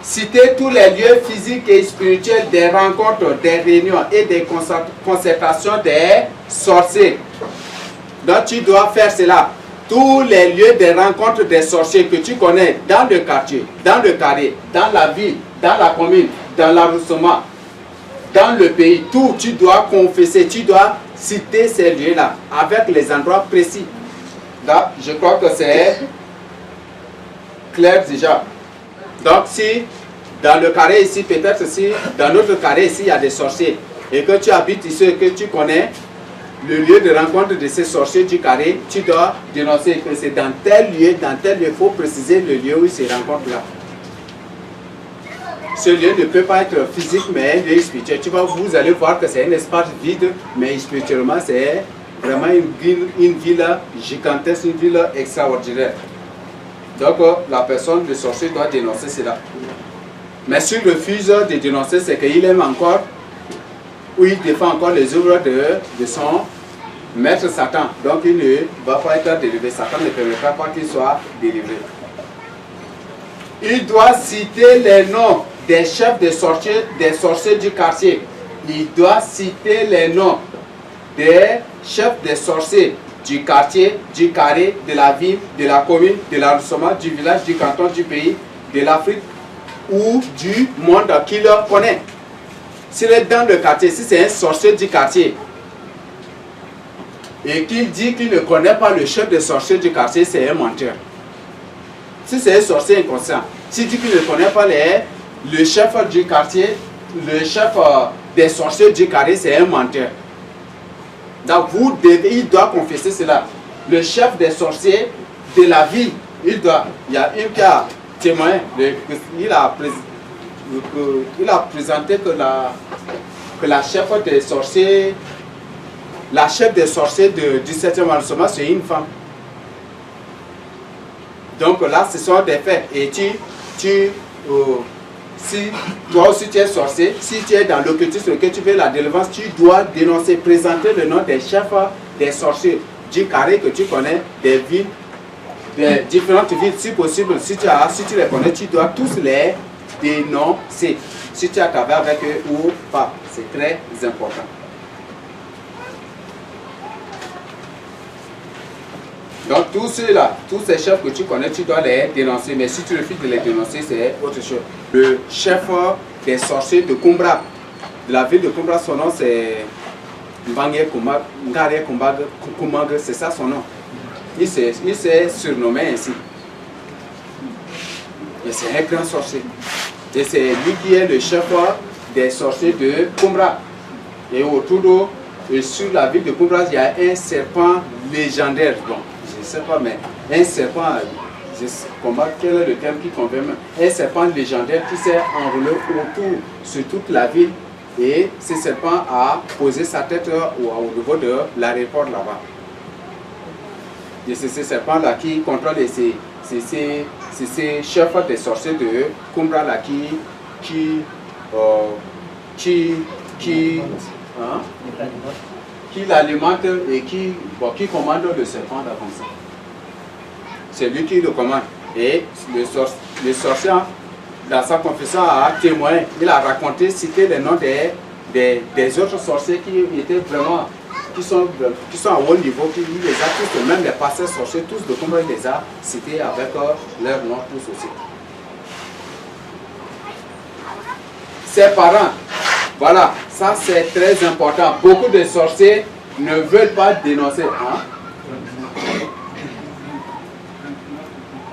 citer tous les lieux physiques et spirituels des rencontres, des réunions et des concertations des sorciers. Donc tu dois faire cela. Tous les lieux des rencontres des sorciers que tu connais dans le quartier, dans le carré, dans la ville, dans la commune, dans l'arrondissement, dans le pays, tout, tu dois confesser, tu dois citer ces lieux-là avec les endroits précis. Là, je crois que c'est clair déjà. Donc si dans le carré ici, peut-être si dans notre carré ici, il y a des sorciers et que tu habites ici et que tu connais le lieu de rencontre de ces sorciers du carré, tu dois dénoncer que c'est dans tel lieu, il faut préciser le lieu où ils se rencontrent là. Ce lieu ne peut pas être physique, mais un lieu spirituel. Vous allez voir que c'est un espace vide, mais spirituellement, c'est vraiment une ville gigantesque, une ville extraordinaire. Donc, la personne, le sorcier, doit dénoncer cela. Mais s'il refuse de dénoncer, c'est qu'il aime encore, ou il défend encore les œuvres de son maître Satan. Donc, il ne va pas être délivré. Satan ne permettra pas qu'il soit délivré. Il doit citer les noms des chefs des sorciers du quartier. Il doit citer les noms des chefs des sorciers du quartier, du carré, de la ville, de la commune, de l'arrondissement, du village, du canton, du pays, de l'Afrique ou du monde qu'il connaît. S'il est dans le quartier, si c'est un sorcier du quartier et qu'il dit qu'il ne connaît pas le chef des sorciers du quartier, c'est un menteur. Si c'est un sorcier inconscient, s'il dit qu'il ne connaît pas le chef du quartier, le chef des sorciers du carré, c'est un menteur. Donc il doit confesser cela. Le chef des sorciers de la ville, il y a un cas témoin, il a présenté que la chef des sorciers, du 7e arrondissement, c'est une femme. Donc là, ce sont des faits. Et si toi aussi tu es sorcier, si tu es dans l'occultisme, que tu veux la délivrance, tu dois dénoncer, présenter le nom des chefs des sorciers du carré que tu connais, des villes, des différentes villes, si possible, si tu les connais, tu dois tous les dénoncer. Si tu as travaillé avec eux ou pas, c'est très important. Donc tous ceux-là, tous ces chefs que tu connais, tu dois les dénoncer. Mais si tu refuses de les dénoncer, c'est autre chose. Le chef des sorciers de Kumbra, de la ville de Kumbra, son nom c'est Ngare Kumag, c'est ça son nom. Il s'est surnommé ainsi. Et c'est un grand sorcier. Et c'est lui qui est le chef des sorciers de Kumbra. Et autour de, sur la ville de Kumbra, il y a un serpent légendaire. Bon, je ne sais pas, mais un serpent, je ne sais pas quel est le terme qui convient, un serpent légendaire qui s'est enroulé autour sur toute la ville. Et ce serpent a posé sa tête au niveau de l'aéroport là-bas. Et c'est ce serpent-là qui contrôle ces chefs des sorciers de Kumbra là qui l'alimente et qui commande le serpent là comme ça. C'est lui qui le commande. Et le sorcier, dans sa confession, a témoigné. Il a raconté, cité les noms des autres sorciers qui étaient vraiment, qui sont à haut niveau, qui les a tous, même les pasteurs sorciers, tous de Kumbra, il les a cités avec leurs noms tous aussi. Ses parents, voilà, ça c'est très important. Beaucoup de sorciers ne veulent pas dénoncer.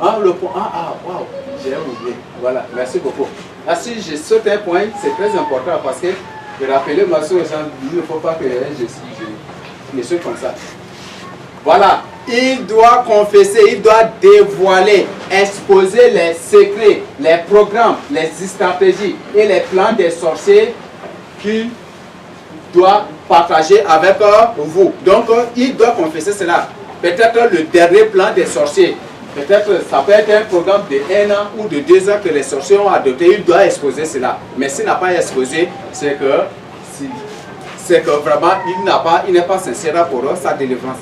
Waouh, j'ai oublié. Voilà, merci beaucoup. Ah, si je saute un point, c'est très important parce que je rappelais ma soeur, il ne faut pas que je sois comme ça. Voilà, il doit confesser, il doit dévoiler, exposer les secrets, les programmes, les stratégies et les plans des sorciers qu'il doit partager avec vous. Donc, il doit confesser cela. Peut-être le dernier plan des sorciers. Peut-être ça peut être un programme de 1 an ou de 2 ans que les sorciers ont adopté. Il doit exposer cela. Mais s'il n'a pas exposé, c'est que vraiment il n'est pas sincère pour sa délivrance.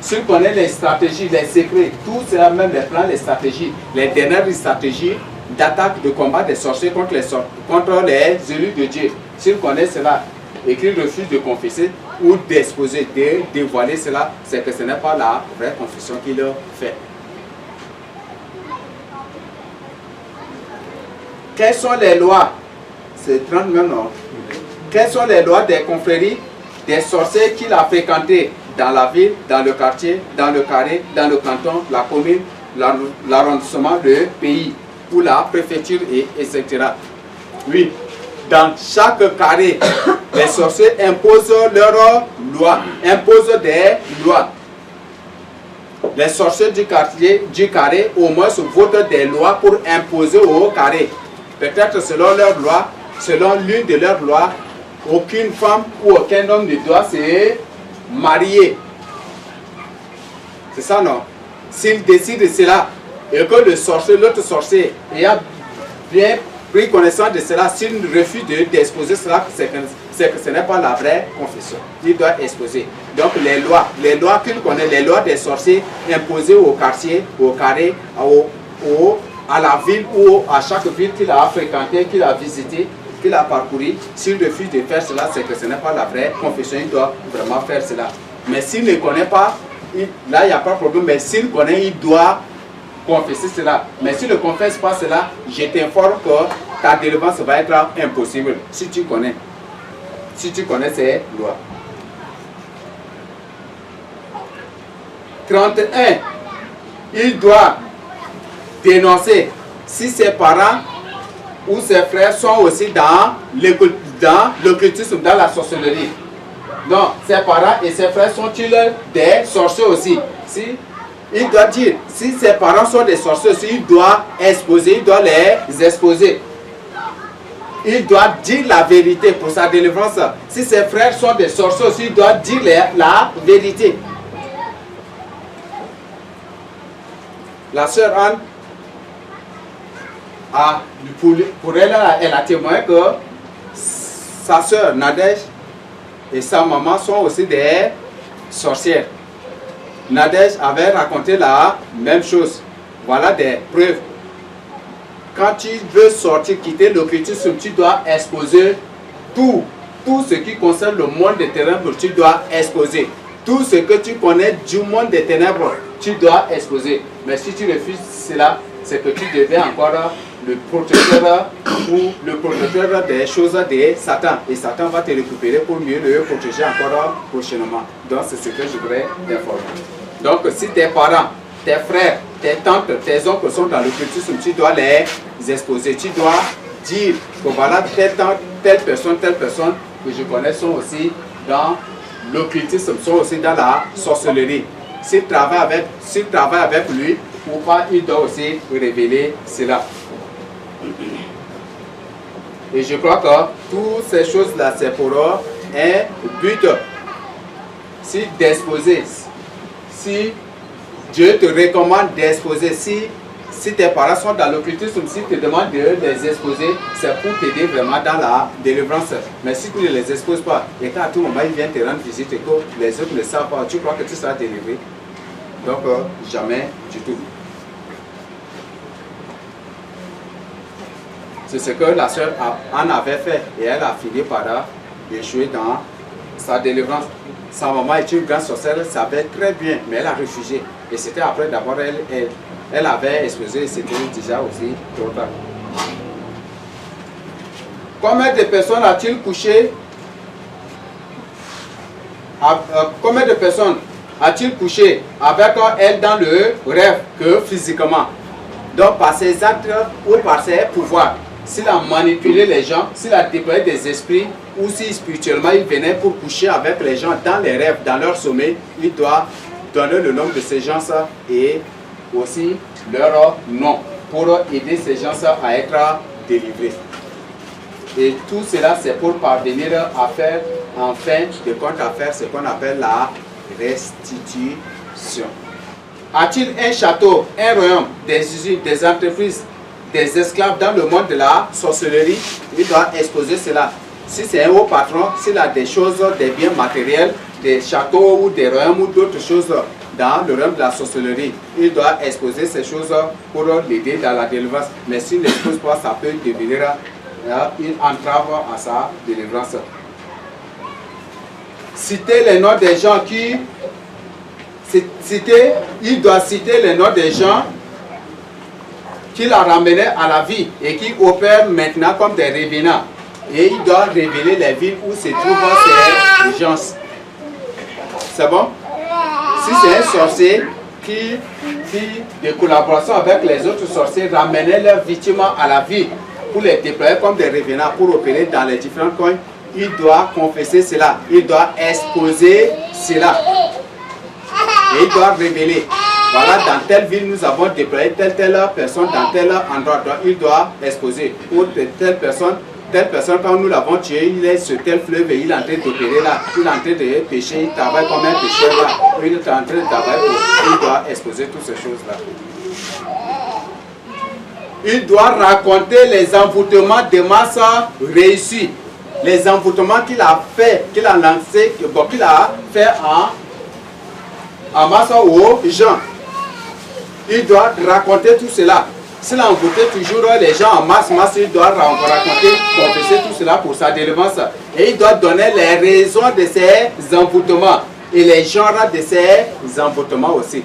S'il connaît les stratégies, les secrets, tout cela, même les plans, les stratégies, les dernières stratégies d'attaque, de combat des sorciers contre les élus de Dieu. S'il connaît cela et qu'il refuse de confesser ou d'exposer, de dévoiler cela, c'est que ce n'est pas la vraie confession qu'il fait. Quelles sont les lois? C'est 30 maintenant. Quelles sont les lois des confréries des sorciers qu'il a fréquentés dans la ville, dans le quartier, dans le carré, dans le canton, la commune, l'arrondissement, le pays ou la préfecture, etc. Oui, dans chaque carré, les sorciers imposent leurs lois, imposent des lois. Les sorciers du quartier, du carré, au moins votent des lois pour imposer au carré. Peut-être selon leurs lois, selon l'une de leurs lois, aucune femme ou aucun homme ne doit se marier. C'est ça, non? S'il décide de cela, et que le sorcier, l'autre sorcier, ayant bien pris connaissance de cela, s'il refuse d'exposer cela, c'est que ce n'est pas la vraie confession. Il doit exposer. Donc les lois qu'il connaît, les lois des sorciers imposées au quartier, au carré, à la ville ou à chaque ville qu'il a fréquenté, qu'il a visité, qu'il a parcouru, s'il refuse de faire cela, c'est que ce n'est pas la vraie confession. Il doit vraiment faire cela. Mais s'il ne connaît pas, là il n'y a pas de problème, mais s'il connaît, il doit confesser cela. Mais s'il ne confesse pas cela, je t'informe que ta délivrance va être impossible si tu connais ces lois. 31. Il doit dénoncer si ses parents ou ses frères sont aussi dans l'occultisme, dans la sorcellerie. Donc, ses parents et ses frères sont-ils des sorciers aussi? Il doit dire, si ses parents sont des sorciers aussi, il doit exposer, il doit les exposer. Il doit dire la vérité pour sa délivrance. Si ses frères sont des sorciers aussi, il doit dire la vérité. La sœur Anne, pour elle, elle a témoigné que sa sœur Nadège et sa maman sont aussi des sorcières. Nadège avait raconté la même chose. Voilà des preuves. Quand tu veux sortir, quitter l'occultisme, tu dois exposer tout ce qui concerne le monde des ténèbres, tu dois exposer. Tout ce que tu connais du monde des ténèbres, tu dois exposer. Mais si tu refuses cela, c'est que tu deviens encore le protecteur ou le protecteur des choses de Satan. Et Satan va te récupérer pour mieux le protéger encore prochainement. Donc c'est ce que je voudrais t'informer. Donc si tes parents, tes frères, tes tantes, tes oncles sont dans l'occultisme, tu dois les exposer. Tu dois dire que voilà telle personne que je connais sont aussi dans l'occultisme, sont aussi dans la sorcellerie. S'il travaille avec lui ou pas, il doit aussi révéler cela. Et je crois que toutes ces choses-là, c'est pour un but. Si d'exposer, si Dieu te recommande d'exposer, si tes parents sont dans l'occultisme, si tu te demandes de les exposer, c'est pour t'aider vraiment dans la délivrance. Mais si tu ne les exposes pas, et qu'à tout moment ils viennent te rendre visite et que les autres ne savent pas, tu crois que tu seras délivré? Donc, jamais du tout. C'est ce que la sœur Anne avait fait et elle a fini par échouer dans sa délivrance. Sa maman est une grande sorcière, elle savait très bien, mais elle a refusé. Et c'était après d'abord elle avait exposé, c'était déjà aussi trop tard. Combien de personnes a-t-il couché? Combien de personnes a-t-il couché avec elle dans le rêve que physiquement? Donc par ses actes ou par ses pouvoirs. S'il a manipulé les gens, s'il a déployé des esprits, ou si spirituellement il venait pour coucher avec les gens dans les rêves, dans leur sommeil, il doit donner le nom de ces gens et aussi leur nom pour aider ces gens à être délivrés. Et tout cela, c'est pour parvenir à faire, en fin de compte, à faire ce qu'on appelle la restitution. A-t-il un château, un royaume, des usines, des entreprises, des esclaves dans le monde de la sorcellerie? Il doit exposer cela. Si c'est un haut patron, s'il a des choses, des biens matériels, des châteaux ou des royaumes ou d'autres choses dans le rôle de la sorcellerie, il doit exposer ces choses pour l'aider dans la délivrance. Mais s'il n'expose pas, ça peut devenir une entrave à sa délivrance. Citer les noms des gens qui... il doit citer les noms des gens qui l'a ramené à la vie et qui opèrent maintenant comme des revenants. Et il doit révéler les villes où se trouvent ces gens. C'est bon? Si c'est un sorcier qui, de collaboration avec les autres sorciers, ramenait leurs victimes à la vie pour les déployer comme des revenants pour opérer dans les différents coins, il doit confesser cela. Il doit exposer cela. Et il doit révéler. Voilà, dans telle ville, nous avons déployé telle personne dans tel endroit. Donc, il doit exposer. Pour telle personne, quand nous l'avons tué, il est sur tel fleuve et il est en train d'opérer là. Il est en train de pêcher, il travaille comme un pêcheur là. Il est en train de travailler il doit exposer toutes ces choses-là. Il doit raconter les envoûtements de masse réussis. Les envoûtements qu'il a fait, qu'il a lancé, qu'il a fait en masse aux gens. Il doit raconter tout cela. S'il a envoûté toujours les gens en masse, il doit raconter, confesser tout cela pour sa délivrance. Et il doit donner les raisons de ces envoûtements et les genres de ces envoûtements aussi.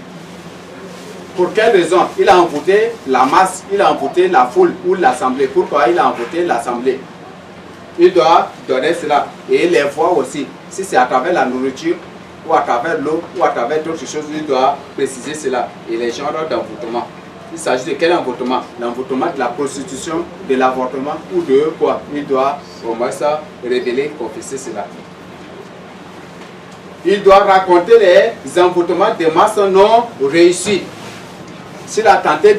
Pour quelle raison? Il a envoûté la masse, il a envoûté la foule ou l'assemblée. Pourquoi il a envoûté l'assemblée? Il doit donner cela. Et les voix aussi. Si c'est à travers la nourriture, ou à travers l'eau, ou à travers d'autres choses, il doit préciser cela. Et les genres d'envoûtement. Il s'agit de quel envoûtement? L'envoûtement de la prostitution, de l'avortement ou de quoi? Il doit au moins ça révéler, confesser cela. Il doit raconter les envoûtements de masse non réussis. S'il a tenté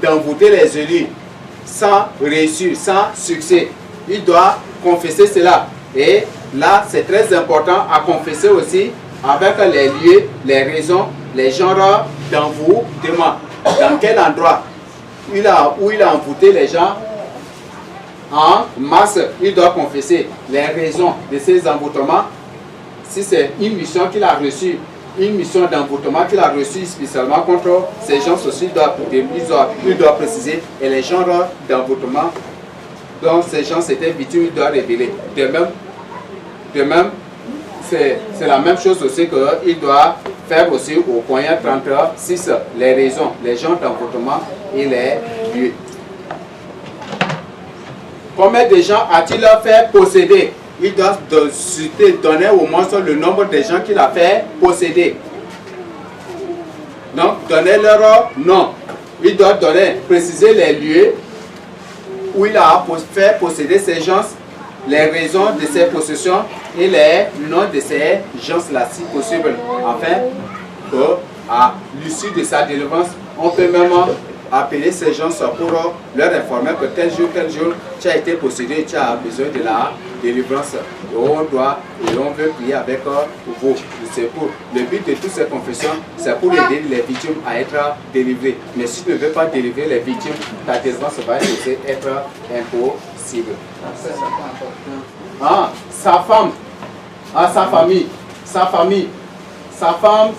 d'envoûter les élus sans réussir, sans succès, il doit confesser cela. Et là, c'est très important à confesser aussi avec les lieux, les raisons, les genres d'envoûtement. Dans quel endroit où il a envoûté les gens en masse, il doit confesser les raisons de ces envoûtements. Si c'est une mission qu'il a reçue, une mission d'envoûtement qu'il a reçue spécialement contre ces gens aussi, il doit préciser. Et les genres d'envoûtement dont ces gens s'étaient victimes, il doit révéler. De même, c'est la même chose aussi qu'il doit faire aussi au point 36, les raisons, les genres d'envoûtement et les lieux. Combien de gens a-t-il fait posséder? Il doit donner au moins le nombre de gens qu'il a fait posséder. Donc, donner leur nom. Il doit préciser les lieux où il a fait posséder ces gens, les raisons de ces possessions et les noms de ces gens-là, si possible. Afin qu'à l'issue de sa délivrance, on peut même appeler ces gens pour leur informer que tel jour, tu as été possédé, tu as besoin de la délivrance. Et on veut prier avec vous. C'est pour le but de toutes ces confessions, c'est pour aider les victimes à être délivrées. Mais si tu ne veux pas délivrer les victimes, ta délivrance va être impossible. Sa femme, sa famille, sa femme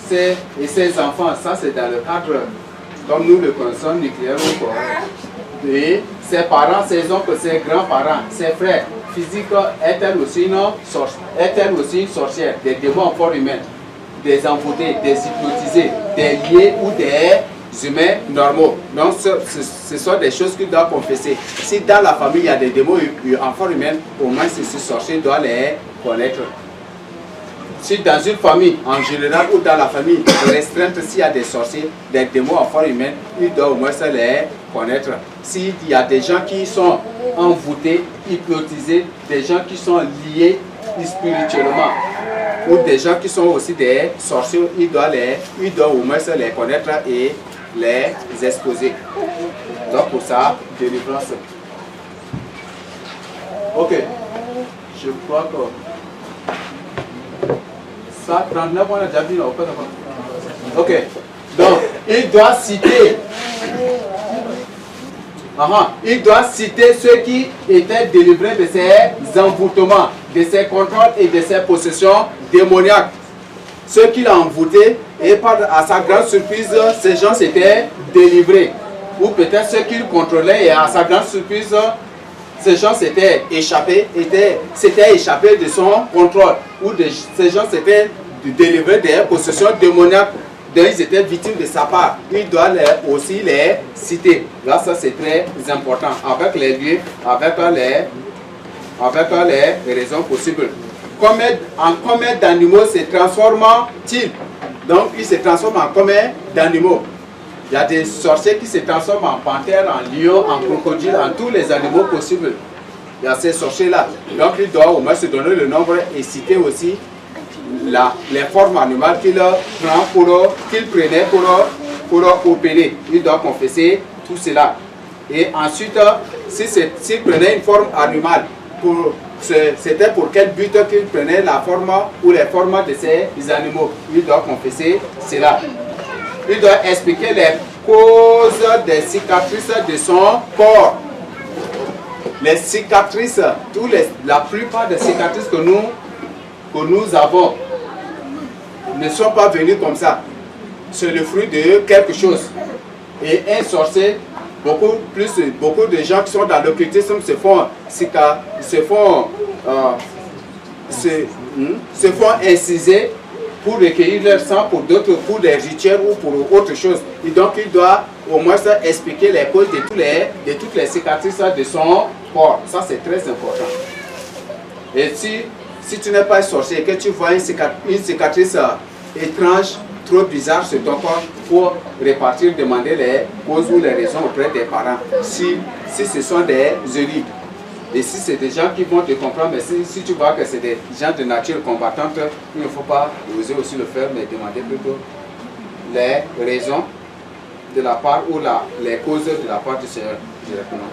et ses enfants, ça c'est dans le cadre, comme nous le connaissons, nucléaire ou quoi. Et ses parents, ses oncles, ses grands-parents, ses frères, physique est-elle aussi une sorcière, des démons en forme humaine, des envoûtés, des hypnotisés, des liés ou des humains normaux. Donc ce sont des choses qu'il doit confesser. Si dans la famille il y a des démons en forme humaine, au moins ce sorcier doit les connaître. Si dans une famille en général ou dans la famille restreinte, s'il y a des sorciers, des démons en forme humaine, il doit au moins les connaître. S'il y a des gens qui sont envoûtés, hypnotisés, des gens qui sont liés spirituellement, ou des gens qui sont aussi des sorciers, il doit au moins les connaître et les exposer. Donc pour ça, délivrance. Ok. Je crois que ça, 39, on a déjà vu, ok. Donc, il doit citer. Il doit citer ceux qui étaient délivrés de ces envoûtements, de ces contrôles et de ces possessions démoniaques. Ceux qu'il a envoûtés Et à sa grande surprise, ces gens s'étaient délivrés. Ou peut-être ceux qu'il contrôlait, et à sa grande surprise, ces gens s'étaient échappés de son contrôle. Ou ces gens s'étaient délivrés des possessions démoniaques dont ils étaient victimes de sa part. Il doit aussi les citer. Là, ça c'est très important. Avec les lieux, avec les raisons possibles. En combien d'animaux se transforment-ils? Donc, ils se transforment en combien d'animaux? Il y a des sorciers qui se transforment en panthère, en lion, en crocodile, en tous les animaux possibles. Il y a ces sorciers-là. Donc, il doit au moins se donner le nombre et citer aussi les formes animales qu'il prenait pour opérer. Il doit confesser tout cela. Et ensuite, s'il prenait une forme animale, c'était pour quel but qu'il prenait la forme ou les formes de ces animaux. Il doit confesser cela. Il doit expliquer les causes des cicatrices de son corps. Les cicatrices, la plupart des cicatrices que nous avons ne sont pas venues comme ça. C'est le fruit de quelque chose. Et un sorcier, beaucoup de gens qui sont dans l'occultisme se font inciser pour recueillir leur sang pour des rituels ou pour autre chose. Et donc il doit au moins expliquer les causes de toutes les cicatrices de son corps. Ça c'est très important. Et si tu n'es pas un sorcier et que tu vois une cicatrice étrange, trop bizarre sur ton corps, il faut repartir, demander les causes ou les raisons auprès des parents. Si ce sont des eunuques. Et si c'est des gens qui vont te comprendre, mais si tu vois que c'est des gens de nature combattante, il ne faut pas oser aussi le faire, mais demander plutôt les raisons de la part ou les causes de la part du Seigneur directement.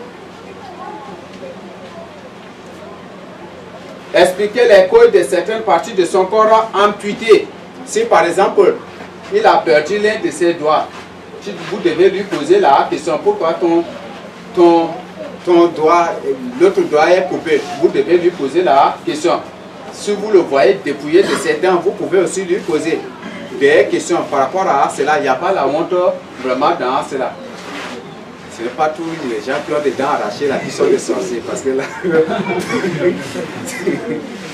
Expliquer les causes de certaines parties de son corps amputées. Si par exemple, il a perdu l'un de ses doigts, vous devez lui poser la question, pourquoi ton doigt, l'autre doigt est coupé. Vous devez lui poser la question. Si vous le voyez dépouillé de ses dents, vous pouvez aussi lui poser des questions par rapport à cela. Il n'y a pas la honte vraiment dans cela. Ce n'est pas tous les gens qui ont des dents arrachées là qui sont des sorciers. Parce que là...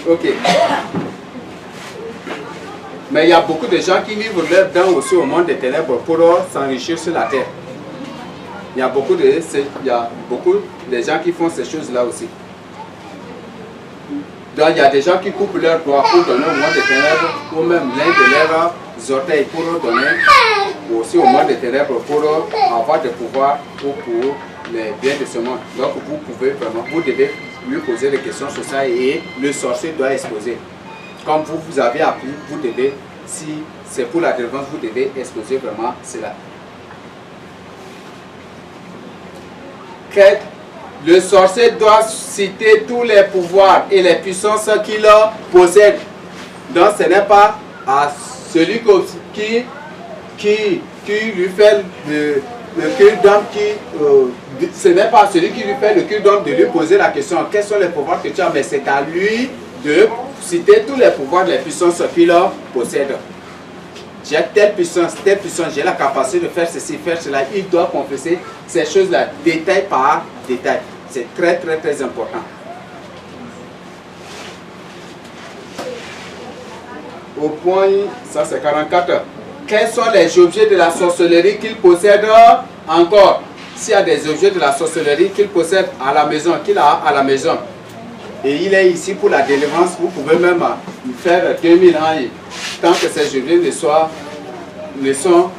Ok. Mais il y a beaucoup de gens qui livrent leurs dents aussi au monde des ténèbres pour s'enrichir sur la terre. Il y a beaucoup de gens qui font ces choses-là aussi. Donc il y a des gens qui coupent leurs doigts pour donner au monde des ténèbres, ou même l'un de leurs orteils pour donner aussi au monde des ténèbres, pour avoir des pouvoirs ou pour les biens de ce monde. Donc vous devez lui poser des questions sur ça et le sorcier doit exposer. Comme vous avez appris, vous devez, si c'est pour la délivrance, vous devez exposer vraiment cela. Le sorcier doit citer tous les pouvoirs et les puissances qu'il possède. Donc ce n'est pas à celui qui lui fait le cul-d'homme ce n'est pas à celui qui lui fait le cul-d'homme de lui poser la question quels sont les pouvoirs que tu as, mais c'est à lui de citer tous les pouvoirs, les puissances qu'il possède. J'ai telle puissance, j'ai la capacité de faire ceci, faire cela. Il doit confesser ces choses-là, détail par détail. C'est très, très, très important. Au point, ça c'est 44. Quels sont les objets de la sorcellerie qu'il possède encore? S'il y a des objets de la sorcellerie qu'il possède à la maison, qu'il a à la maison, et il est ici pour la délivrance, vous pouvez même faire 2000 ans. Tant que ces objets ne sont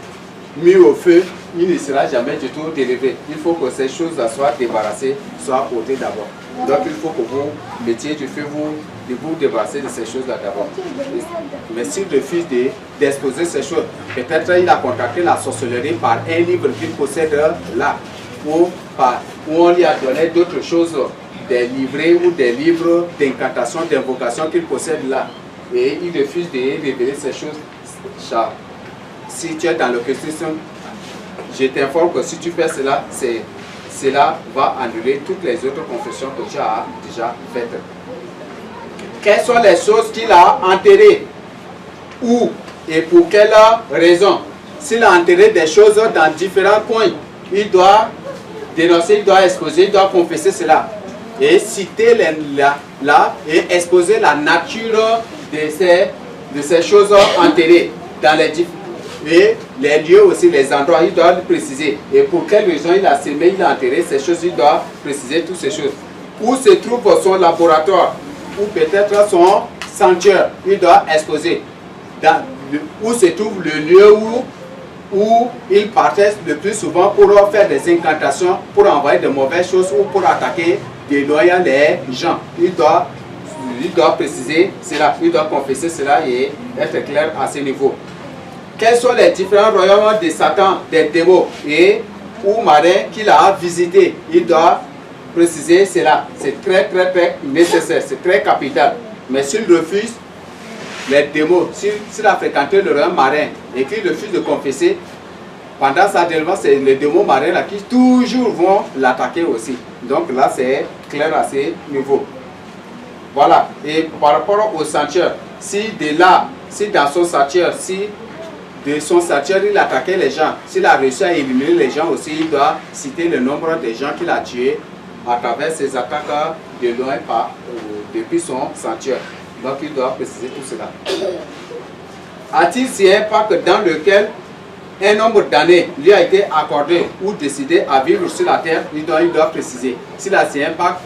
mis au feu, il ne sera jamais du tout délivré. Il faut que ces choses-là soient débarrassées, soient ôtées d'abord. Donc il faut que vous mettiez du feu, vous débarrasser de ces choses-là d'abord. Mais s'il refuse d'exposer ces choses, peut-être il a contacté la sorcellerie par un livre qu'il possède là, ou on lui a donné d'autres choses, des livrets ou des livres d'incantation, d'invocation qu'il possède là. Et il refuse de révéler ces choses. Si tu es dans l'occultisme, je t'informe que si tu fais cela, cela va annuler toutes les autres confessions que tu as déjà faites. Quelles sont les choses qu'il a enterrées? Où? et pour quelle raison. S'il a enterré des choses dans différents coins, il doit dénoncer, il doit exposer, il doit confesser cela. Et citer et exposer la nature de ces choses enterrées dans et les lieux aussi, les endroits, il doit le préciser. Et pour quelle raison il a semé, il a enterré ces choses, il doit préciser toutes ces choses. Où se trouve son laboratoire, ou peut-être son sanctuaire, il doit exposer. Où se trouve le lieu où il partait le plus souvent pour faire des incantations, pour envoyer de mauvaises choses ou pour attaquer déloyalement les gens. Il doit préciser cela, il doit confesser cela et être clair à ce niveau. Quels sont les différents royaumes de Satan, des démons et ou marins qu'il a visités? Il doit préciser cela. C'est très nécessaire, c'est très capital. Mais s'il refuse les démons, s'il a fréquenté le royaume marin et qu'il refuse de confesser, pendant sa délivrance, c'est les démons marins là qui toujours vont l'attaquer aussi. Donc là, c'est clair à ce niveau. Voilà. Et par rapport au sanctuaire, si dans son sanctuaire, de son sanctuaire, il attaquait les gens, s'il a réussi à éliminer les gens aussi, il doit citer le nombre de gens qu'il a tués à travers ses attaques de loin depuis son sanctuaire. Donc il doit préciser tout cela. A-t-il si un pacte dans lequel un nombre d'années lui a été accordé ou décidé à vivre sur la terre? Il doit préciser. S'il a si un pacte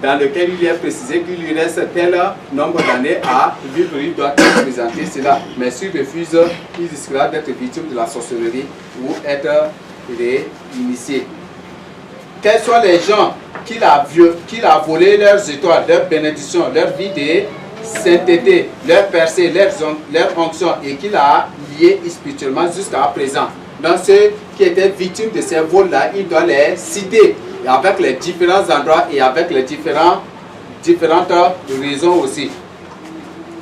dans lequel il est précisé qu'il lui reste tel nombre d'années à vivre, il doit présenter cela. Mais s'il refuse, il risquera d'être victime de la sorcellerie ou être initié. Quels sont les gens qu'il a volé leurs étoiles, leurs bénédictions, leur vie de sainteté, leur percée, leur onction et qu'il a lié spirituellement jusqu'à présent? Dans ceux qui étaient victimes de ces vols-là, il doit les citer avec les différents endroits et avec les différentes raisons aussi.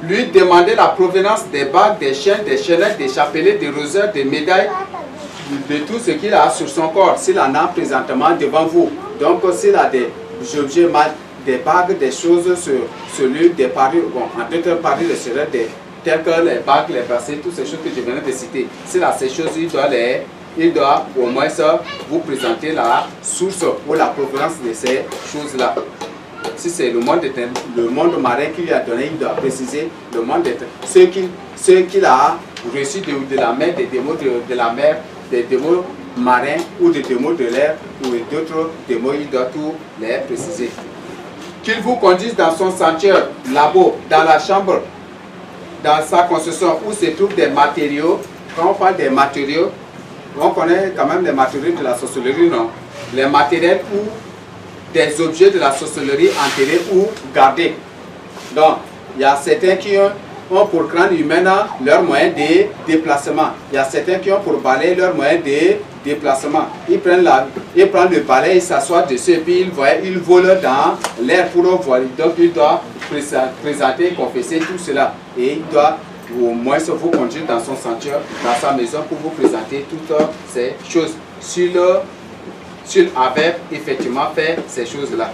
Lui demander la provenance des bagues, des chaînes, des chaînettes, des chapelets, des rosaires, des médailles, de tout ce qu'il a sur son corps, s'il en a présentement devant vous. Donc s'il a des objets, des bagues, des choses sur lui, des parures, bon, en d'autres parures, telles que les bagues, les bracelets, toutes ces choses que je venais de citer. S'il a ces choses, il doit au moins vous présenter la source ou la provenance de ces choses-là. Si c'est le monde marin qu'il lui a donné, il doit préciser le monde ce qu'il a reçu de la mer, des démons de la mer, des démons marins ou des démons de l'air ou d'autres démons, il doit tout les préciser. Qu'il vous conduise dans son sanctuaire, labo, dans la chambre, dans sa construction où se trouvent des matériaux. Quand on parle des matériaux, on connaît quand même les matériaux de la sorcellerie, non? Les matériels ou des objets de la sorcellerie enterrés ou gardés. Donc, il y a certains qui ont pour crâne humain leur moyen de déplacement. Il y a certains qui ont pour balai leur moyen de déplacement. Ils prennent le balai, ils s'assoient dessus et puis ils volent dans l'air pour voler. Donc, il doit présenter, confesser tout cela. Et il doit au moins vous conduire dans son sanctuaire, dans sa maison pour vous présenter toutes ces choses. S'il avait effectivement fait ces choses-là.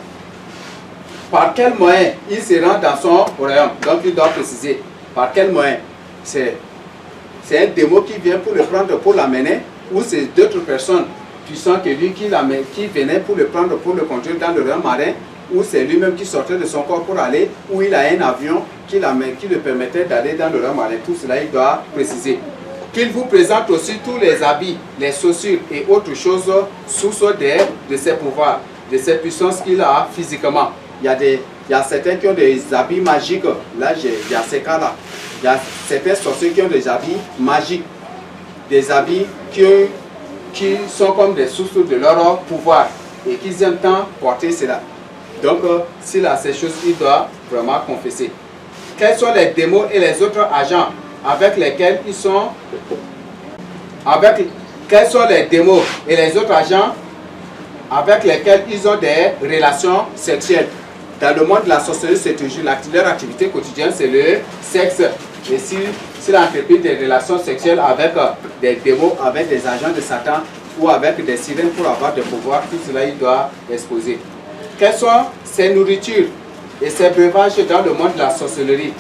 Par quel moyen il se rend dans son royaume? Donc il doit préciser. Par quel moyen? C'est un démon qui vient pour le prendre, pour l'amener, ou c'est d'autres personnes puissantes que lui qui venaient pour le prendre, pour le conduire dans le royaume marin, ou c'est lui-même qui sortait de son corps pour aller, ou il a un avion qui le permettait d'aller dans le royaume marin. Tout cela, il doit préciser. Qu'il vous présente aussi tous les habits, les chaussures et autres choses sources de ses pouvoirs, de ses puissances qu'il a physiquement. Il y a certains qui ont des habits magiques. Là, il y a ces cas-là. Il y a certains sorciers qui ont des habits magiques. Des habits qui sont comme des sources de leur pouvoir et qu'ils aiment tant porter cela. Donc, s'il a ces choses, il doit vraiment confesser. Quels sont les démons et les autres agents avec lesquels ils sont... Quels sont les démons et les autres agents avec lesquels ils ont des relations sexuelles? Dans le monde de la sorcellerie, c'est toujours leur activité quotidienne, c'est le sexe. Et s'il entreprise des relations sexuelles avec des démons, avec des agents de Satan ou avec des sirènes pour avoir des pouvoirs, tout cela, il doit exposer. Quelles sont ses nourritures et ses breuvages dans le monde de la sorcellerie?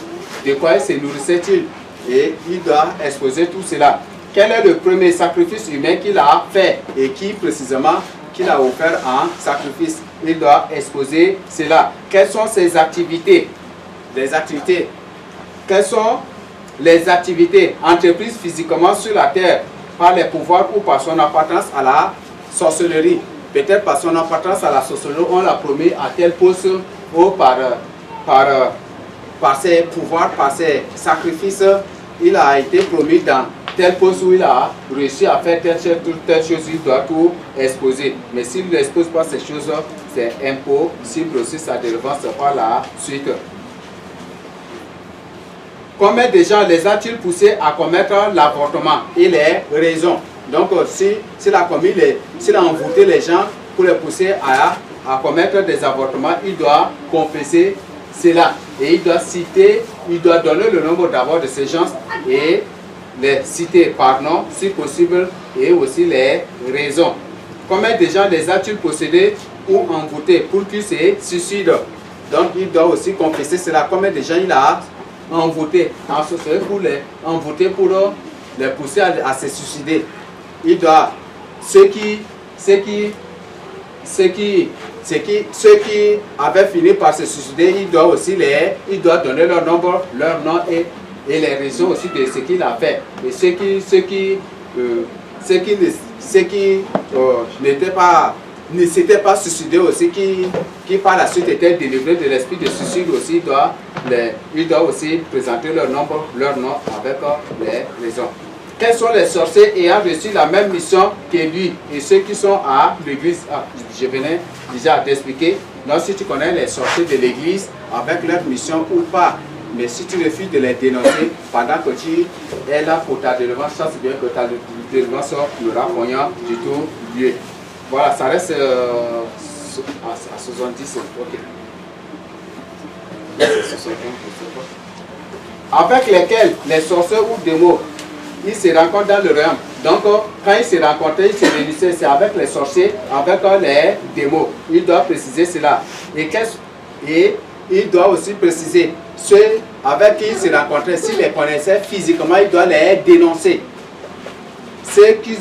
De quoi se nourrissait-il? Et il doit exposer tout cela. Quel est le premier sacrifice humain qu'il a fait et qui précisément qu'il a offert en sacrifice? Il doit exposer cela. Quelles sont ses activités? Les activités. Quelles sont les activités entreprises physiquement sur la terre par les pouvoirs ou par son appartenance à la sorcellerie? Peut-être par son appartenance à la sorcellerie, on l'a promis à tel poste ou par ses pouvoirs, par ses sacrifices, il a été promis dans tel poste où il a réussi à faire telle chose, il doit tout exposer. Mais s'il n'expose pas ces choses, c'est impossible aussi sa délivrance par la suite. Combien de gens les a-t-il poussés à commettre l'avortement et les raisons? Donc, s'il a envoûté les gens pour les pousser à commettre des avortements, il doit confesser cela. Et il doit citer, il doit donner le nombre d'abord de ces gens et les citer par nom, si possible, et aussi les raisons. Combien de gens les a-t-il possédés ou envoûtés pour qu'ils se suicident? Donc, il doit aussi confesser cela. Combien de gens il a envoûtés, pour les envoûter, pour les pousser à se suicider? Il doit, ceux qui avaient fini par se suicider, il doit donner leur nombre, leur nom et les raisons aussi de ce qu'il a fait. Et ceux qui ne s'étaient pas suicidés aussi, qui par la suite étaient délivrés de l'esprit de suicide aussi, il doit aussi présenter leur nombre, leur nom avec les raisons. Quels sont les sorciers ayant reçu la même mission que lui et ceux qui sont à l'église? Je venais déjà t'expliquer. Donc si tu connais les sorciers de l'église avec leur mission ou pas, mais si tu refuses de les dénoncer pendant que tu es là pour ta délivrance, ça c'est bien que ta délivrance n'aura rien du tout lieu. Voilà, ça reste à 70. Ok. Avec lesquels les sorciers ou démons ils se rencontrent dans le royaume. Donc, quand ils se rencontraient, ils se réunissaient, c'est avec les sorciers, avec les démons. Il doit préciser cela. Et il doit aussi préciser ceux avec qui ils se rencontraient, s'il les connaissait physiquement, il doit les dénoncer. Ceux qui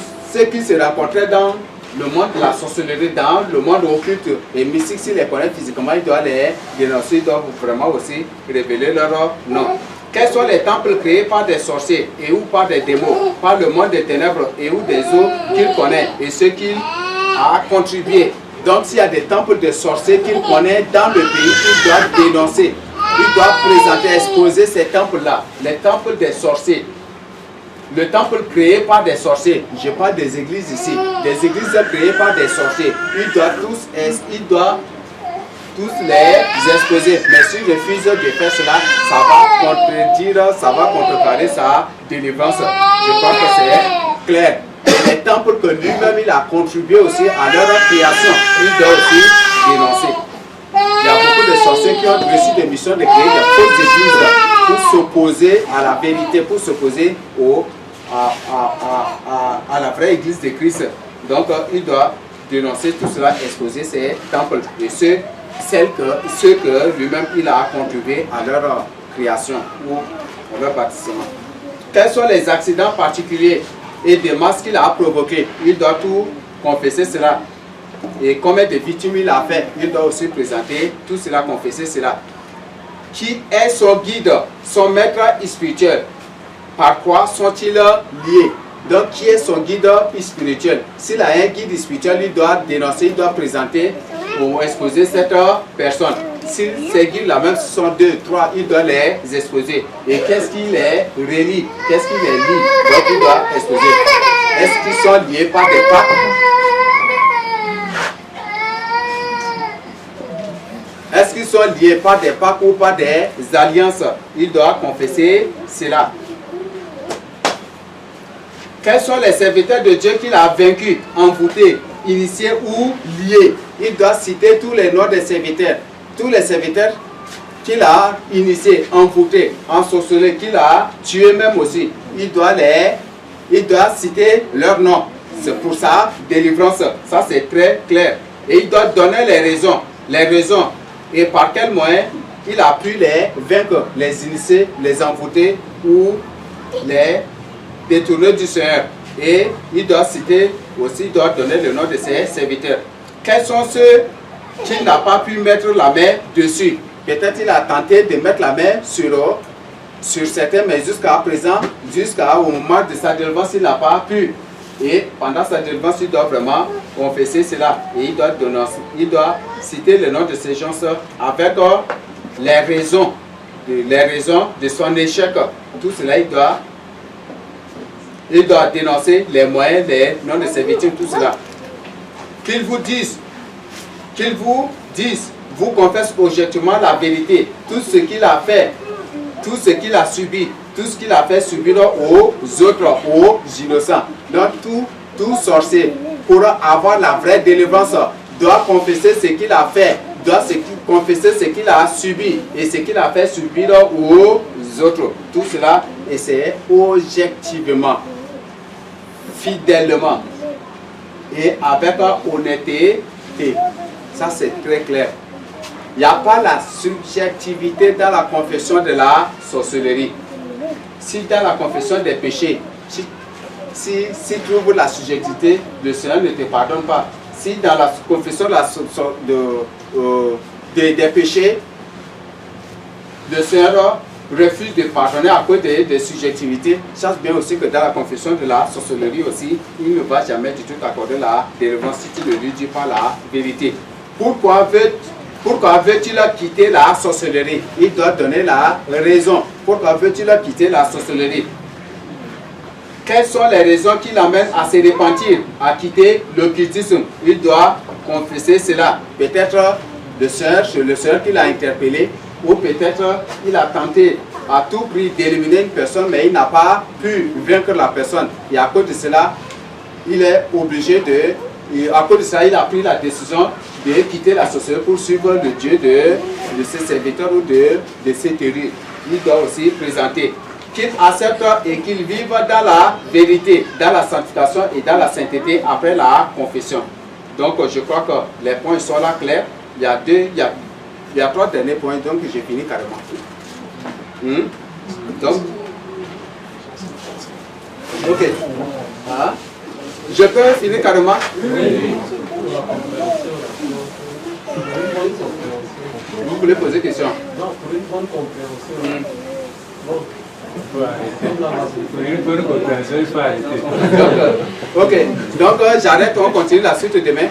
se rencontraient dans le monde de la sorcellerie, dans le monde occulte et mystique, s'il les connaît physiquement, il doit les dénoncer, il doit vraiment aussi révéler leur nom. Quels sont les temples créés par des sorciers et ou par des démons, par le monde des ténèbres et ou des eaux qu'il connaît et ceux qu'il a contribué? Donc s'il y a des temples de sorciers qu'il connaît dans le pays, il doit dénoncer. Il doit présenter, exposer ces temples-là, les temples des sorciers. Le temple créé par des sorciers, je parle des églises ici, des églises créées par des sorciers, il doit tous les exposer. Mais s'il refuse de faire cela, ça va contredire, ça va contrecarrer sa délivrance. Je crois que c'est clair. Et les temples que lui-même il a contribué aussi à leur création, il doit aussi dénoncer. Il y a beaucoup de sorciers qui ont reçu des missions de créer des fausses églises pour s'opposer à la vérité, pour s'opposer à la vraie église de Christ. Donc il doit dénoncer tout cela, exposer ces temples et ceux que lui-même il a contribué à leur création ou à leur bâtissement. Quels sont les accidents particuliers et des masses qu'il a provoqués? Il doit tout confesser cela. Et combien de victimes il a fait? Il doit aussi présenter tout cela, confesser cela. Qui est son guide, son maître spirituel? Par quoi sont-ils liés? Donc, qui est son guide spirituel? S'il a un guide spirituel, il doit dénoncer, il doit présenter ou exposer cette personne. S'il ses guides là même, ce sont 2, 3, il doit les exposer. Et qu'est-ce qu'il les relie? Qu'est-ce qu'il les lie? Donc, il doit exposer. Est-ce qu'ils sont liés par des pactes? Est-ce qu'ils sont liés par des pactes ou par des alliances? Il doit confesser cela. Quels sont les serviteurs de Dieu qu'il a vaincus, envoûtés, initiés ou liés? Il doit citer tous les noms des serviteurs. Tous les serviteurs qu'il a initiés, envoûtés, ensorcelés, qu'il a tués même aussi. Il doit citer leurs noms. C'est pour sa délivrance. Ça c'est très clair. Et il doit donner les raisons. Les raisons. Et par quel moyen il a pu les vaincre, les initier, les envoûter ou les détournés du Seigneur. Et il doit citer aussi, il doit donner le nom de ses serviteurs. Quels sont ceux qui n'ont pas pu mettre la main dessus? Peut-être il a tenté de mettre la main sur certains, mais jusqu'à présent, jusqu'au moment de sa délivrance, il n'a pas pu. Et pendant sa délivrance, il doit vraiment confesser cela. Et il doit citer le nom de ces gens avec les raisons de son échec. Tout cela, il doit dénoncer les moyens, les noms de ses victimes, tout cela. Qu'ils vous disent, vous confesse objectivement la vérité, tout ce qu'il a fait, tout ce qu'il a subi, tout ce qu'il a fait subir aux autres, aux innocents. Donc tout sorcier, pour avoir la vraie délivrance, doit confesser ce qu'il a fait, doit confesser ce qu'il a subi et ce qu'il a fait subir aux autres. Tout cela, et c'est objectivement, fidèlement et avec honnêteté. Ça, c'est très clair. Il n'y a pas la subjectivité dans la confession de la sorcellerie. Si dans la confession des péchés, si tu ouvres la subjectivité, le Seigneur ne te pardonne pas. Si dans la confession des péchés, le Seigneur refuse de pardonner à cause des subjectivités, sache bien aussi que dans la confession de la sorcellerie aussi, il ne va jamais du tout t'accorder la délivrance si tu ne lui dis pas la vérité. Pourquoi veux-tu quitter la sorcellerie? Il doit donner la raison. Pourquoi veux-tu quitter la sorcellerie? Quelles sont les raisons qui l'amènent à se repentir, à quitter l'occultisme? Il doit confesser cela. Peut-être le Seigneur qui l'a interpellé, ou peut-être il a tenté à tout prix d'éliminer une personne, mais il n'a pas pu vaincre la personne. Et à cause de cela, il est obligé à cause de ça, il a pris la décision de quitter la sorcellerie pour suivre le Dieu de ses serviteurs ou de ses théories. Il doit aussi présenter qu'il accepte et qu'il vive dans la vérité, dans la sanctification et dans la sainteté après la confession. Donc je crois que les points sont là clairs. Il y a 3 derniers points, donc j'ai fini carrément. Donc, ok. Ah. Je peux finir carrément? Oui. Vous voulez poser question? Non, pour une bonne compréhension. Ok, donc j'arrête, on continue la suite demain.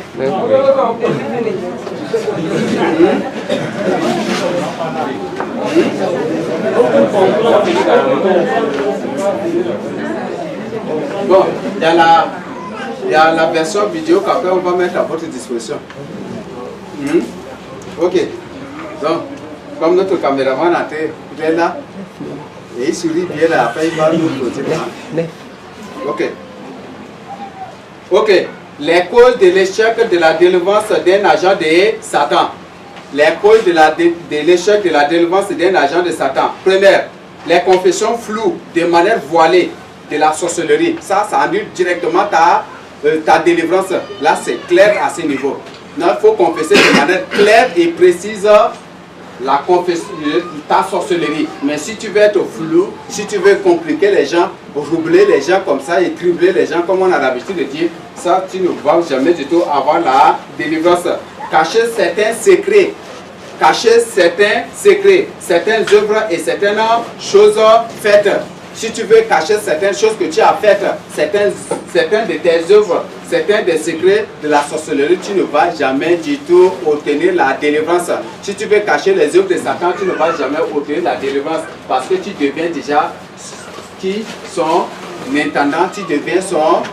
Bon, il y a la version vidéo qu'après on va mettre à votre disposition. Ok, donc comme notre caméraman il est là, et il sourit bien là, après il va nous continuer. Ok, les causes de l'échec de la délivrance d'un agent de Satan. Les causes de l'échec de la délivrance d'un agent de Satan. Première, les confessions floues, de manière voilée, de la sorcellerie. Ça annule directement ta délivrance. Là, c'est clair à ce niveau. Il faut confesser de manière claire et précise ta sorcellerie. Mais si tu veux être flou, si tu veux compliquer les gens, roubler les gens comme ça et tribler les gens comme on a l'habitude de dire, ça, tu ne vas jamais du tout avoir la délivrance. Cacher certains secrets. Cacher certains secrets, certaines œuvres et certaines choses faites. Si tu veux cacher certaines choses que tu as faites, certaines de tes œuvres, certains des secrets de la sorcellerie, tu ne vas jamais du tout obtenir la délivrance. Si tu veux cacher les œuvres de Satan, tu ne vas jamais obtenir la délivrance parce que tu deviens déjà son intendant, tu deviens son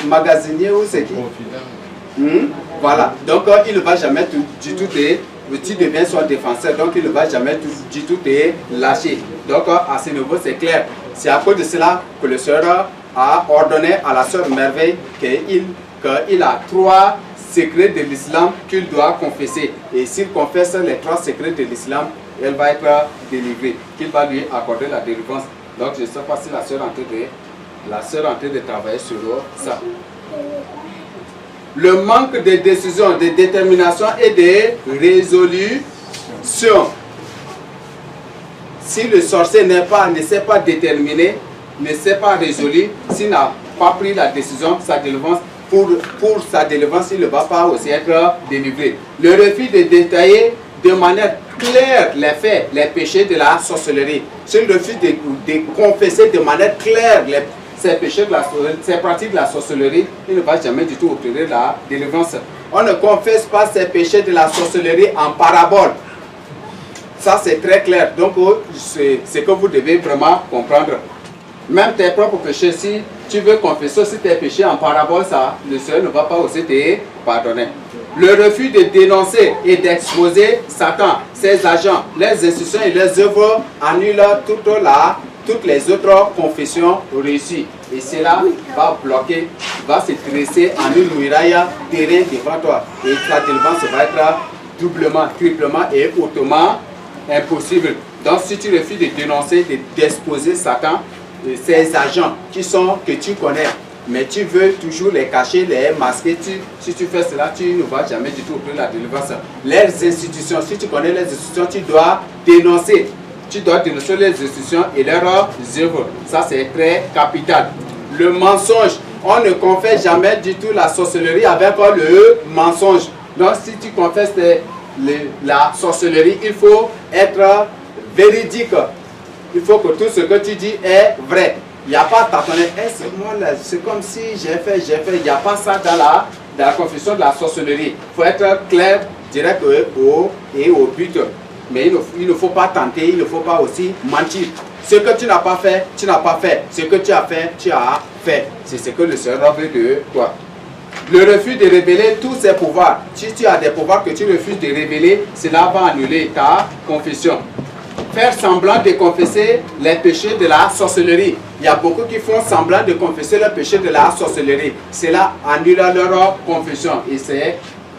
magasinier ou c'est qui? Voilà, donc il ne va jamais du tout tu deviens son défenseur, donc il ne va jamais du tout te lâcher. Donc à ce niveau c'est clair. C'est à cause de cela que le Seigneur a ordonné à la sœur Merveille qu'il a 3 secrets de l'islam qu'il doit confesser. Et s'il confesse les 3 secrets de l'islam, elle va être délivrée, qu'il va lui accorder la délivrance. Donc je ne sais pas si la sœur est en train de travailler sur ça. Le manque de décision, de détermination et de résolution. Si le sorcier ne sait pas déterminer, ne s'est pas résolu, s'il n'a pas pris la décision, sa délivrance, pour sa délivrance, il ne va pas aussi être délivré. Le refus de détailler de manière claire les faits, les péchés de la sorcellerie. S'il refuse de confesser de manière claire ces péchés, ces pratiques de la sorcellerie, il ne va jamais du tout obtenir la délivrance. On ne confesse pas ces péchés de la sorcellerie en parabole. Ça, c'est très clair. Donc, c'est ce que vous devez vraiment comprendre. Même tes propres péchés, si tu veux confesser aussi tes péchés en parabole, ça, le Seigneur ne va pas aussi te pardonner. Le refus de dénoncer et d'exposer Satan, ses agents, les institutions et les œuvres annule toutes les autres confessions réussies. Et cela va bloquer, va se dresser en une muraille terrain devant toi. Et ta délivrance va être doublement, triplement et hautement impossible. Donc si tu refuses de dénoncer, d'exposer Satan, ces agents que tu connais, mais tu veux toujours les cacher, les masquer, si tu fais cela, tu ne vas jamais du tout obtenir la délivrance. Les institutions, si tu connais les institutions, tu dois dénoncer. Tu dois dénoncer les institutions et leurs œuvres. Ça, c'est très capital. Le mensonge. On ne confesse jamais du tout la sorcellerie avec le mensonge. Donc, si tu confesses la sorcellerie, il faut être véridique. Il faut que tout ce que tu dis est vrai. Il n'y a pas tâtonner. C'est comme si j'ai fait. Il n'y a pas ça dans la confession de la sorcellerie. Il faut être clair, direct et au but. Mais il ne faut pas tenter, il ne faut pas aussi mentir. Ce que tu n'as pas fait, tu n'as pas fait. Ce que tu as fait, tu as fait. C'est ce que le Seigneur veut de toi. Le refus de révéler tous ses pouvoirs. Si tu as des pouvoirs que tu refuses de révéler, cela va annuler ta confession. Faire semblant de confesser les péchés de la sorcellerie. Il y a beaucoup qui font semblant de confesser les péchés de la sorcellerie. Cela annule leur confession et c'est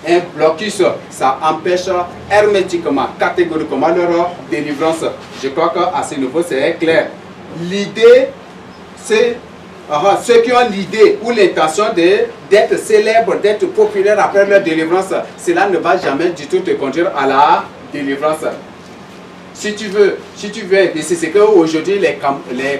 un blocus. Ça empêche hermétiquement, catégoriquement leur délivrance. Je crois qu'à ce niveau c'est clair. L'idée, c'est ceux qui ont l'idée ou l'intention d'être célèbres, d'être populaires après leur délivrance, cela ne va jamais du tout te conduire à la délivrance. Si tu veux, et c'est ce qu'aujourd'hui les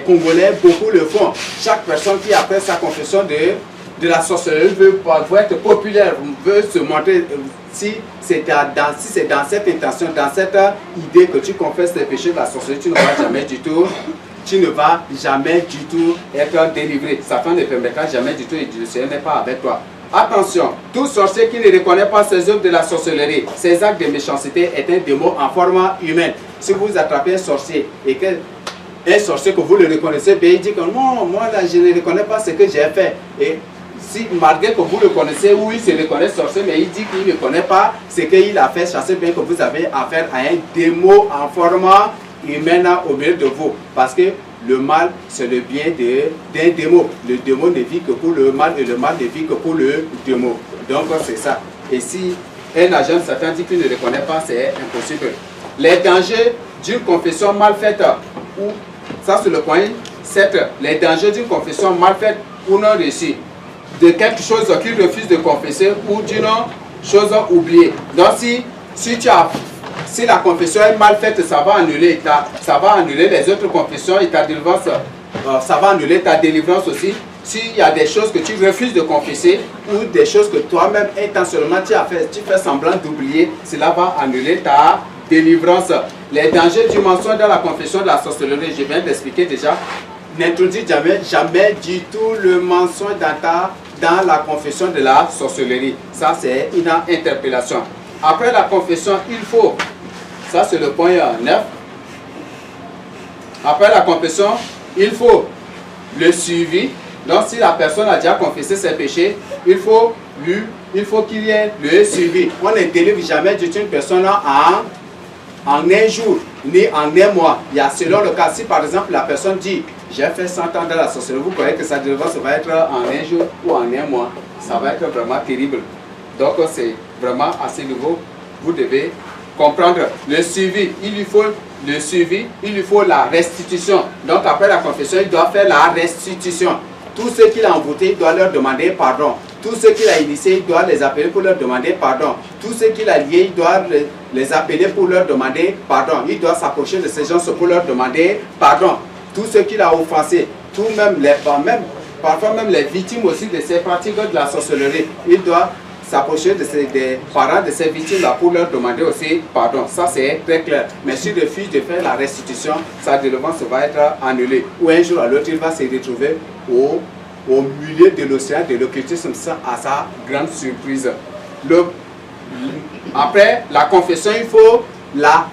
Congolais, beaucoup le font. Chaque personne qui après sa confession de la sorcellerie veut être populaire, veut se montrer. Si c'est dans cette intention, dans cette idée que tu confesses les péchés de la sorcellerie, tu ne vas jamais du tout être délivré. Satan ne permettra jamais du tout et le Seigneur n'est pas avec toi. Attention, tout sorcier qui ne reconnaît pas ses œuvres de la sorcellerie, ses actes de méchanceté est un démon en forme humaine. Si vous attrapez un sorcier et un sorcier que vous le reconnaissez, bien il dit que non, moi là je ne reconnais pas ce que j'ai fait. Et si malgré que vous le connaissez, oui il se reconnaît sorcier, mais il dit qu'il ne connaît pas ce qu'il a fait, sachez bien que vous avez affaire à un démon en forme humaine au milieu de vous. Parce que le mal, c'est le bien d'un démon. Le démon ne vit que pour le mal et le mal ne vit que pour le démon. Donc c'est ça. Et si un agent de Satan dit qu'il ne reconnaît pas, c'est impossible. Les dangers d'une confession mal faite, ou ça c'est le point 7, les dangers d'une confession mal faite ou non réussie, de quelque chose qu'il refuse de confesser ou d'une chose oubliée. Donc si la confession est mal faite, ça va annuler les autres confessions et ta délivrance, ça va annuler ta délivrance aussi. S'il y a des choses que tu refuses de confesser ou des choses que toi-même intentionnellement tu fais semblant d'oublier, cela va annuler ta délivrance. Les dangers du mensonge dans la confession de la sorcellerie, je viens d'expliquer déjà. N'introduis jamais du tout le mensonge dans la confession de la sorcellerie. Ça, c'est une interpellation. Après la confession, il faut, ça c'est le point 9. Après la confession, il faut le suivi. Donc si la personne a déjà confessé ses péchés, il faut qu'il y ait le suivi. On ne délivre jamais d'une personne en un jour, ni en un mois. Il y a selon le cas, si par exemple la personne dit j'ai fait 100 ans dans la sorcellerie, vous croyez que sa délivrance va être en un jour ou en un mois. Ça va être vraiment terrible. Donc c'est vraiment à ce niveau, vous devez comprendre le suivi. Il lui faut le suivi, il lui faut la restitution. Donc après la confession, il doit faire la restitution. Tous ceux qu'il a envoûtés, il doit leur demander pardon. Tous ceux qu'il a initiés, il doit les appeler pour leur demander pardon. Tous ceux qu'il a liés, il doit les appeler pour leur demander pardon. Il doit s'approcher de ces gens pour leur demander pardon. Tous ceux qu'il a offensés, parfois même les victimes aussi de ces pratiques de la sorcellerie, il doit s'approcher des parents de ces victimes-là pour leur demander aussi pardon. Ça, c'est très clair. Mais s'il refuse de faire la restitution, sa délivrance va être annulée. Ou un jour à l'autre, il va se retrouver au milieu de l'océan de l'occultisme, à sa grande surprise. Après la confession, il faut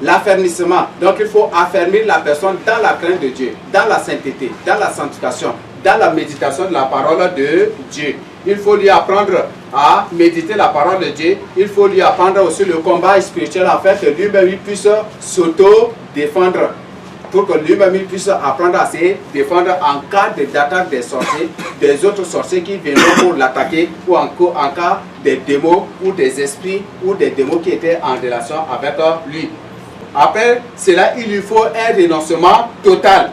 l'affermissement. Donc, il faut affermir la personne dans la crainte de Dieu, dans la sainteté, dans la sanctification, dans la méditation de la parole de Dieu. Il faut lui apprendre à méditer la parole de Dieu. Il faut lui apprendre aussi le combat spirituel afin que lui-même il puisse s'auto-défendre. Pour que lui-même il puisse apprendre à se défendre en cas d'attaque des sorciers, des autres sorciers qui viendront pour l'attaquer, ou en cas des démons ou des esprits ou des démons qui étaient en relation avec lui. Après cela, il lui faut un renoncement total.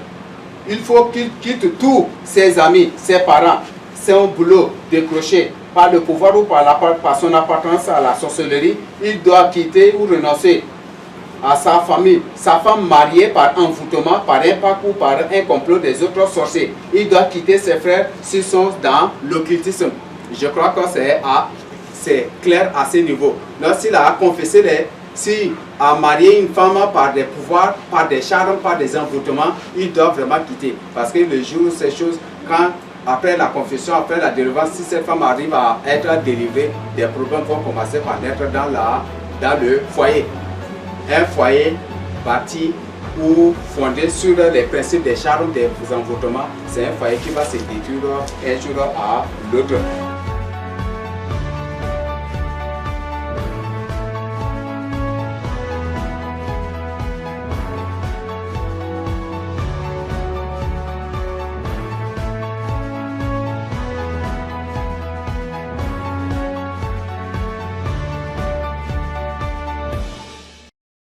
Il faut qu'il quitte tous ses amis, ses parents, son boulot décroché par le pouvoir ou par son appartenance à la sorcellerie. Il doit quitter ou renoncer à sa famille, sa femme mariée par envoûtement, par un pacte ou par un complot des autres sorciers. Il doit quitter ses frères s'ils sont dans l'occultisme. Je crois que c'est clair à ce niveau. Lorsqu'il a confessé, s'il a marié une femme par des pouvoirs, par des charmes, par des envoûtements, il doit vraiment quitter. Parce que le jour où ces choses, après la confession, après la délivrance, si cette femme arrive à être délivrée, des problèmes vont commencer par naître dans le foyer. Un foyer bâti ou fondé sur les principes des charmes, des envoûtements, c'est un foyer qui va se détruire un jour à l'autre.